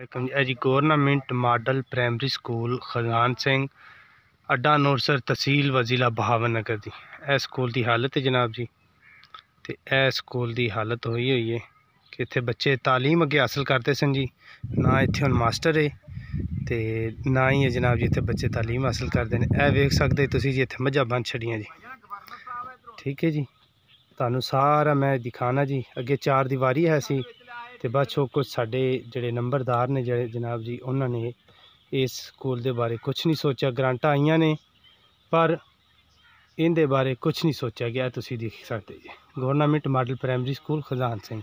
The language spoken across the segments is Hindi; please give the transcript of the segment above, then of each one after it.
जी government model primary school Khajan Singh अड्डा नूरसर तहसील व ज़िला बहावलनगर दी ए स्कूल की हालत है जनाब जी। तो ए स्कूल की हालत हुई है कि इत्थे बच्चे तालीम अगे हासिल करते सन जी, ना इत्थे हुण मास्टर है तो ना ही है जनाब जी इत्थे बच्चे तालीम हासिल करते हैं। ए वेख सकते तुसीं जी इत्थे मझां बंद छड़ियां जी, ठीक है जी। तुहानू सारा मैं दिखाना जी। अगे चार दीवारी है सी ते बस वो कुछ साडे जेड़े नंबरदार ने जेड़े जनाब जी उन्होंने इस स्कूल के बारे कुछ नहीं सोचा। ग्रांटां आईयां ने पर इनके बारे कुछ नहीं सोचा गया। तुसीं देख सकते जी government model primary school Khajan Singh.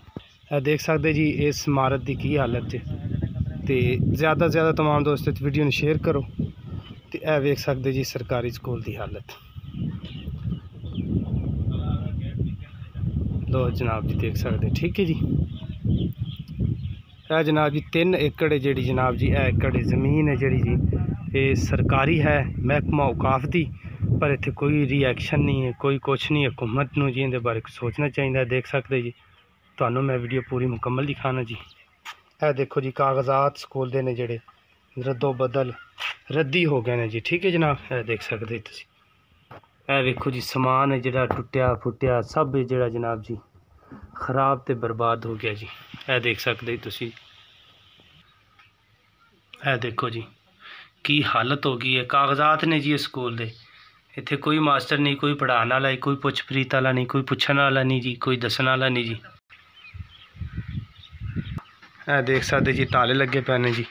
देख सकते जी इस इमारत की की हालत है। तो ज़्यादा से ज़्यादा तमाम दोस्तों इस वीडियो में शेयर करो। तो यह वेख सकते जी सरकारी स्कूल की हालत। लो जनाब जी देख सकते, ठीक है जी। यह जनाब जी 3 एकड़ है जी जनाब जी। यह एकड़ ज़मीन है जी ये सरकारी है, महकमा औकाफ दी, पर इत्थे कोई रिएक्शन नहीं है, कोई कुछ नहीं। हुकूमत नूं जी इहदे बारे सोचना चाहिए। देख सकते जी तुहानू मैं वीडियो पूरी मुकम्मल दिखाना जी। यह देखो जी कागजात स्कूल के ने जेड़े रद्दो बदल रद्दी हो गए हैं जी, ठीक है जनाब। यह देख सकते तुसीं। यह देखो जी समान है जोड़ा टुटिया फुटिया सब जोड़ा जनाब जी खराब तो बर्बाद हो गया जी। यह देख सकते तुसीं। यह देखो जी की हालत हो गई है। कागजात ने जी स्कूल दे, इत्थे कोई मास्टर नहीं, कोई पढ़ाने वाला, कोई पुछ प्रीत वाला नहीं, कोई पुछने वाला नहीं जी, कोई दसने वाला नहीं जी। यह देख सकते जी ताले लगे पे ने जी।